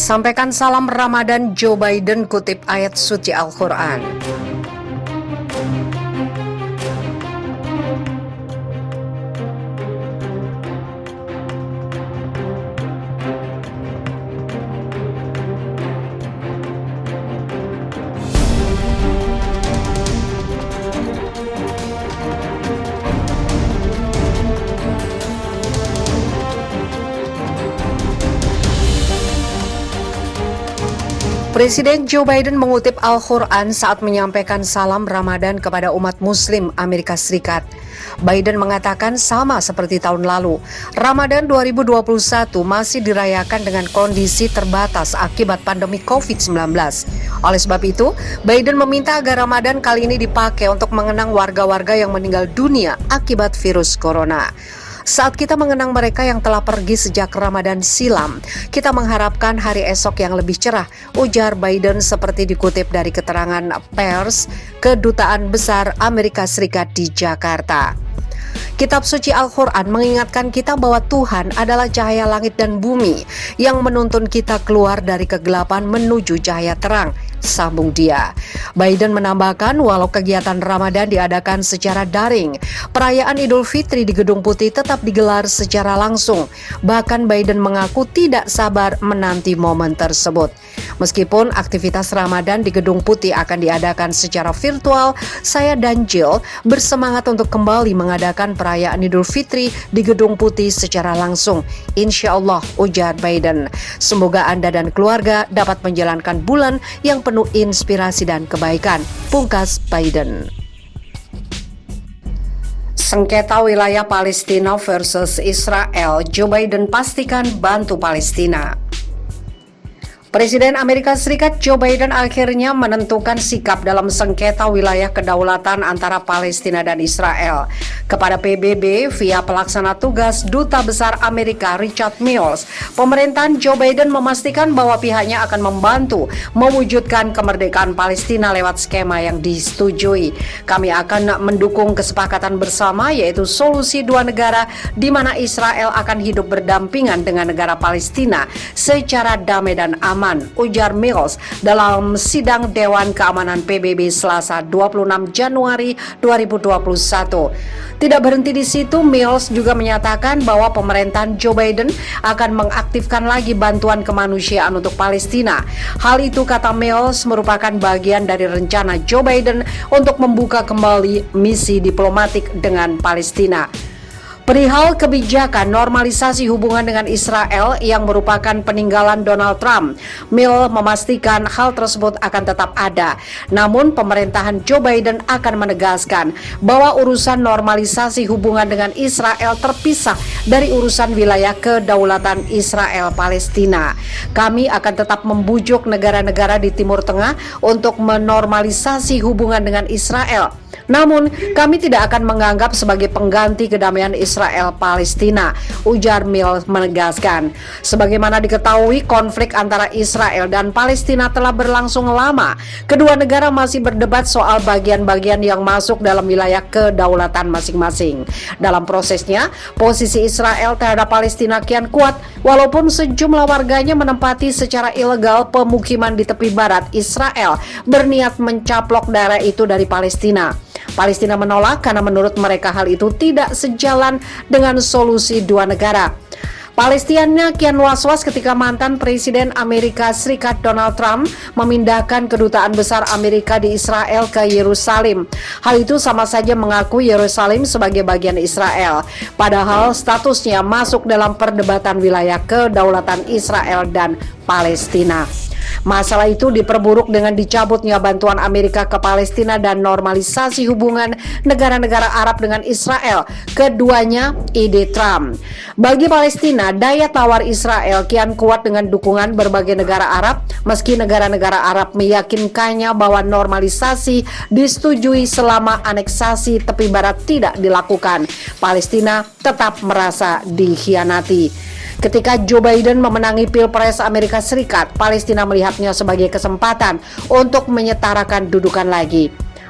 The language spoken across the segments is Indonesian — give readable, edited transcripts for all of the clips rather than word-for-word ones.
Sampaikan salam Ramadan Joe Biden kutip ayat suci Al-Quran. Presiden Joe Biden mengutip Al-Quran saat menyampaikan salam Ramadan kepada umat Muslim Amerika Serikat. Biden mengatakan sama seperti tahun lalu, Ramadan 2021 masih dirayakan dengan kondisi terbatas akibat pandemi COVID-19. Oleh sebab itu, Biden meminta agar Ramadan kali ini dipakai untuk mengenang warga-warga yang meninggal dunia akibat virus corona. Saat kita mengenang mereka yang telah pergi sejak Ramadan silam, kita mengharapkan hari esok yang lebih cerah, ujar Biden seperti dikutip dari keterangan pers Kedutaan Besar Amerika Serikat di Jakarta. Kitab suci Al-Quran mengingatkan kita bahwa Tuhan adalah cahaya langit dan bumi yang menuntun kita keluar dari kegelapan menuju cahaya terang, sambung dia. Biden menambahkan walau kegiatan Ramadan diadakan secara daring, perayaan Idul Fitri di Gedung Putih tetap digelar secara langsung. Bahkan Biden mengaku tidak sabar menanti momen tersebut. Meskipun aktivitas Ramadan di Gedung Putih akan diadakan secara virtual, saya dan Jill bersemangat untuk kembali mengadakan perayaan Idul Fitri di Gedung Putih secara langsung. Insya Allah, ujar Biden. Semoga Anda dan keluarga dapat menjalankan bulan yang penuh inspirasi dan kebaikan, pungkas Biden. Sengketa wilayah Palestina versus Israel, Joe Biden pastikan bantu Palestina. Presiden Amerika Serikat Joe Biden akhirnya menentukan sikap dalam sengketa wilayah kedaulatan antara Palestina dan Israel. Kepada PBB via pelaksana tugas Duta Besar Amerika Richard Mills, pemerintahan Joe Biden memastikan bahwa pihaknya akan membantu mewujudkan kemerdekaan Palestina lewat skema yang disetujui. Kami akan mendukung kesepakatan bersama yaitu solusi dua negara di mana Israel akan hidup berdampingan dengan negara Palestina secara damai dan aman, ujar Mills dalam sidang Dewan Keamanan PBB Selasa 26 Januari 2021. Tidak berhenti di situ, Mills juga menyatakan bahwa pemerintahan Joe Biden akan mengaktifkan lagi bantuan kemanusiaan untuk Palestina. Hal itu, kata Mills, merupakan bagian dari rencana Joe Biden untuk membuka kembali misi diplomatik dengan Palestina. Perihal kebijakan normalisasi hubungan dengan Israel yang merupakan peninggalan Donald Trump, Mills memastikan hal tersebut akan tetap ada. Namun pemerintahan Joe Biden akan menegaskan bahwa urusan normalisasi hubungan dengan Israel terpisah dari urusan wilayah kedaulatan Israel Palestina. Kami akan tetap membujuk negara-negara di Timur Tengah untuk menormalisasi hubungan dengan Israel. Namun, kami tidak akan menganggap sebagai pengganti kedamaian Israel-Palestina, ujar Mills menegaskan. Sebagaimana diketahui, konflik antara Israel dan Palestina telah berlangsung lama. Kedua negara masih berdebat soal bagian-bagian yang masuk dalam wilayah kedaulatan masing-masing. Dalam prosesnya, posisi Israel terhadap Palestina kian kuat, walaupun sejumlah warganya menempati secara ilegal pemukiman di tepi barat Israel, berniat mencaplok daerah itu dari Palestina. Palestina menolak karena menurut mereka hal itu tidak sejalan dengan solusi dua negara. Palestina kian was-was ketika mantan Presiden Amerika Serikat Donald Trump memindahkan kedutaan besar Amerika di Israel ke Yerusalem. Hal itu sama saja mengaku Yerusalem sebagai bagian Israel, padahal statusnya masuk dalam perdebatan wilayah kedaulatan Israel dan Palestina. Masalah itu diperburuk dengan dicabutnya bantuan Amerika ke Palestina dan normalisasi hubungan negara-negara Arab dengan Israel. Keduanya ide Trump. Bagi Palestina, daya tawar Israel kian kuat dengan dukungan berbagai negara Arab, meski negara-negara Arab meyakinkannya bahwa normalisasi disetujui selama aneksasi tepi barat tidak dilakukan. Palestina tetap merasa dikhianati. Ketika Joe Biden memenangi Pilpres Amerika Serikat, Palestina melihatnya sebagai kesempatan untuk menyetarakan dudukan lagi.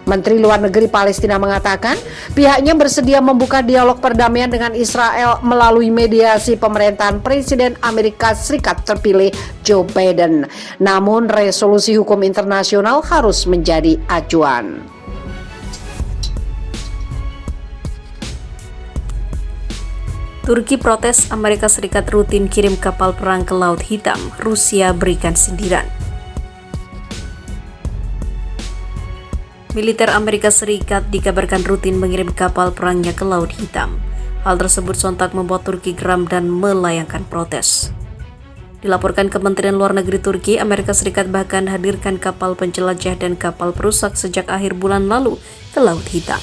Menteri Luar Negeri Palestina mengatakan pihaknya bersedia membuka dialog perdamaian dengan Israel melalui mediasi pemerintahan Presiden Amerika Serikat terpilih Joe Biden. Namun resolusi hukum internasional harus menjadi acuan. Turki protes Amerika Serikat rutin kirim kapal perang ke Laut Hitam, Rusia berikan sindiran. Militer Amerika Serikat dikabarkan rutin mengirim kapal perangnya ke Laut Hitam. Hal tersebut sontak membuat Turki geram dan melayangkan protes. Dilaporkan Kementerian Luar Negeri Turki, Amerika Serikat bahkan hadirkan kapal penjelajah dan kapal perusak sejak akhir bulan lalu ke Laut Hitam.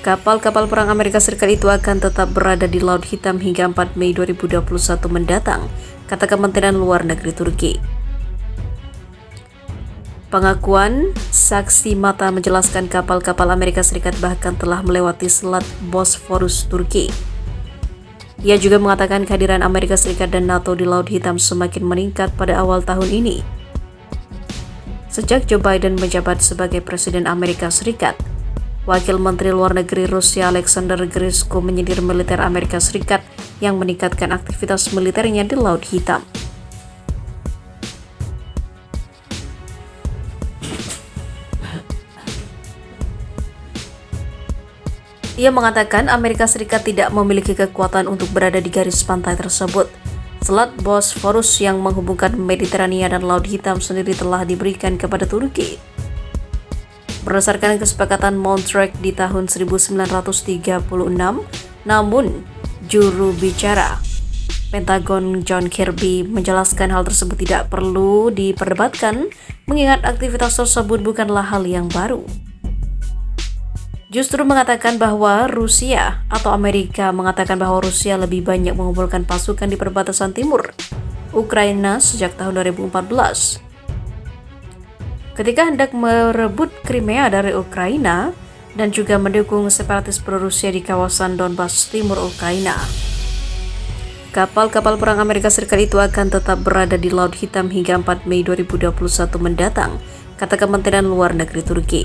Kapal-kapal perang Amerika Serikat itu akan tetap berada di Laut Hitam hingga 4 Mei 2021 mendatang, kata Kementerian Luar Negeri Turki. Pengakuan saksi mata menjelaskan kapal-kapal Amerika Serikat bahkan telah melewati Selat Bosphorus Turki. Ia juga mengatakan kehadiran Amerika Serikat dan NATO di Laut Hitam semakin meningkat pada awal tahun ini. Sejak Joe Biden menjabat sebagai Presiden Amerika Serikat, Wakil Menteri Luar Negeri Rusia Alexander Grishko menyindir militer Amerika Serikat yang meningkatkan aktivitas militernya di Laut Hitam. Ia mengatakan Amerika Serikat tidak memiliki kekuatan untuk berada di garis pantai tersebut. Selat Bosphorus yang menghubungkan Mediterania dan Laut Hitam sendiri telah diberikan kepada Turki. Berdasarkan kesepakatan Montreux di tahun 1936, namun juru bicara Pentagon John Kirby menjelaskan hal tersebut tidak perlu diperdebatkan mengingat aktivitas tersebut bukanlah hal yang baru. Justru mengatakan bahwa Rusia atau Amerika mengatakan bahwa Rusia lebih banyak mengumpulkan pasukan di perbatasan timur Ukraina sejak tahun 2014. Ketika hendak merebut Crimea dari Ukraina dan juga mendukung separatis pro-Rusia di kawasan Donbas timur Ukraina. Kapal-kapal perang Amerika Serikat itu akan tetap berada di Laut Hitam hingga 4 Mei 2021 mendatang, kata Kementerian Luar Negeri Turki.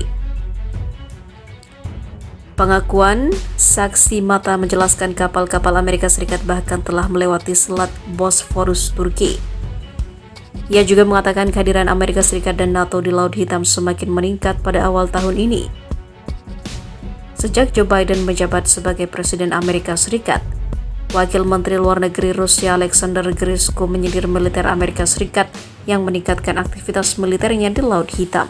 Pengakuan saksi mata menjelaskan kapal-kapal Amerika Serikat bahkan telah melewati Selat Bosphorus Turki. Ia juga mengatakan kehadiran Amerika Serikat dan NATO di Laut Hitam semakin meningkat pada awal tahun ini. Sejak Joe Biden menjabat sebagai Presiden Amerika Serikat, Wakil Menteri Luar Negeri Rusia Alexander Grishko menyindir militer Amerika Serikat yang meningkatkan aktivitas militernya di Laut Hitam.